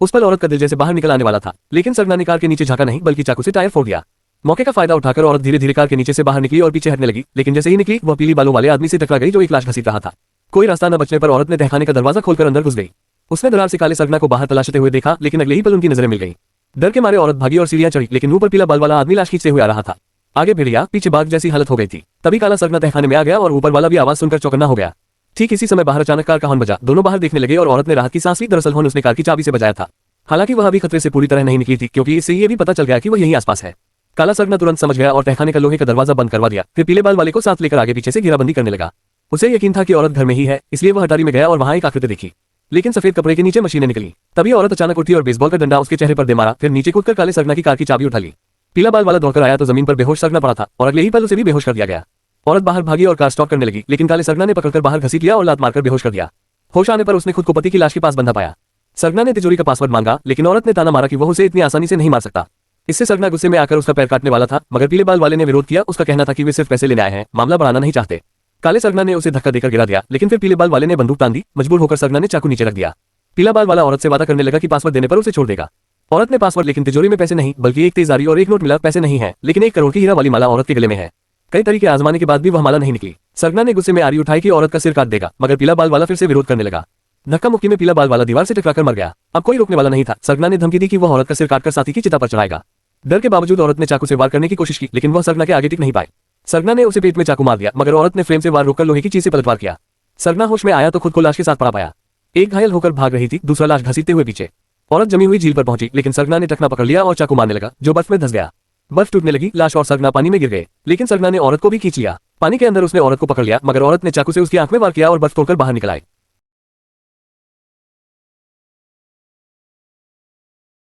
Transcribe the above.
उस पल औरत का दिल जैसे बाहर निकल आने वाला था, लेकिन सरगना ने कार के नीचे झांका नहीं बल्कि चाकू से टायर फोड़ दिया। मौके का फायदा उठाकर औरत धीरे धीरे कार के नीचे से बाहर निकली और पीछे हटने लगी, लेकिन जैसे ही निकली वह पीली बालों वाले आदमी से टकरा गई जो एक लाश घसीट रहा था। कोई रास्ता न बचने पर औरत ने तहखाने का दरवाजा खोलकर अंदर घुस गई। उसने दरार से काले सरगना को बाहर तलाशते हुए देखा, लेकिन अगले ही पल उनकी नजरें मिल गई। डर के मारे औरत भागी और सीढ़ियां चढ़ी, लेकिन मुंह पर पीला बाल वाला आदमी लाश खींचते हुए आ रहा था। आगे भेड़िया पीछे बाघ जैसी हालत हो गई थी। तभी काला सरगना तहखाने में आ गया और ऊपर वाला भी आवाज सुनकर चौकन्ना हो गया। ठीक इसी समय बाहर अचानक कार का हॉर्न बजा। दोनों बाहर देखने लगे और औरत ने राहत की सांस ली। दरअसल हॉर्न उसने कार की चाबी से बजाया था। हालांकि वह अभी खतरे से पूरी तरह नहीं निकली थी, क्योंकि इससे ये भी पता चल गया कि वह यहीं आसपास है। काला सरगना तुरंत समझ गया और तहखाने का लोहे का दरवाजा बंद करवा दिया। फिर पीले बाल वाले को साथ लेकर आगे पीछे से घेराबंदी करने लगा। उसे यकीन था कि औरत घर में ही है, इसलिए वह अटारी में गया और वहां एक आकृति देखी, लेकिन सफेद कपड़े के नीचे मशीनें निकली। तभी औरत अचानक उठी और बेसबॉल का डंडा उसके चेहरे पर दे मारा। फिर नीचे कूदकर काले सरगना की कार की चाबी उठा ली। पीला बाल वाला दौड़कर आया तो जमीन पर बेहोश सरगना पड़ा था और अगले ही पल उसे भी बेहोश कर दिया गया। औरत बाहर भागी और कार स्टॉप करने लगी, लेकिन काले सरगना ने पकड़कर बाहर घसीट लिया और लात मारकर बेहोश कर दिया। होश आने पर उसने खुद को पति की लाश के पास बंधा पाया। सरगना ने तिजोरी का पासवर्ड मांगा, लेकिन औरत ने ताना मारा कि वह उसे इतनी आसानी से नहीं मार सकता। इससे सरगना गुस्से में आकर उसका पैर काटने वाला था, मगर पीले बाल वाले ने विरोध किया। उसका कहना था कि वे सिर्फ पैसे लेने आए हैं, मामला बढ़ाना नहीं चाहते। काले सरगना ने उसे धक्का देकर गिरा दिया, लेकिन फिर पीले बाल वाले ने बंदूक तान दी। मजबूर होकर सरगना ने चाकू नीचे रख दिया। पीला बाल वाला औरत से वादा करने लगा कि पासवर्ड देने पर उसे छोड़ देगा। औरत ने पासवर्ड, लेकिन तिजोरी में पैसे नहीं बल्कि एक तेजारी और एक नोट मिला। पैसे नहीं है, लेकिन 1 करोड़ की हीरा वाली माला औरत के गले में है। कई तरीके आजमाने के बाद भी वह माला नहीं निकली। सरगना ने गुस्से में आरी उठाई कि औरत का सिर काट देगा, मगर पीला बाल वाला फिर से विरोध करने लगा। धक्का मुक्की में पीला बाल वाला दीवार से टकराकर मर गया। अब कोई रोकने वाला नहीं था। सरगना ने धमकी दी कि वह औरत का सिर काटकर साथी की चिता पर चढ़ाएगा। डर के बावजूद औरत ने चाकू से वार करने की कोशिश की, लेकिन वह सरगना के आगे टिक नहीं पाई। सरगना ने उसे पेट में चाकू मार दिया, मगर औरत ने फ्रेम से वार रोककर लोहे की चीज से पलटवार किया। सरगना होश में आया तो खुद को लाश के साथ पड़ा पाया। एक घायल होकर भाग रही थी, दूसरा लाश घसीटते हुए पीछे। औरत जमी हुई झील पर पहुंची, लेकिन सरगना ने टखना पकड़ लिया और चाकू मारने लगा, जो बर्फ में धंस गया। बर्फ टूटने लगी, लाश और सरगना पानी में गिर गए, लेकिन सरगना ने औरत को भी खींच लिया। पानी के अंदर उसने औरत को पकड़ लिया, मगर औरत ने चाकू से उसकी आंख में वार किया और बर्फ तोड़कर बाहर निकल आई।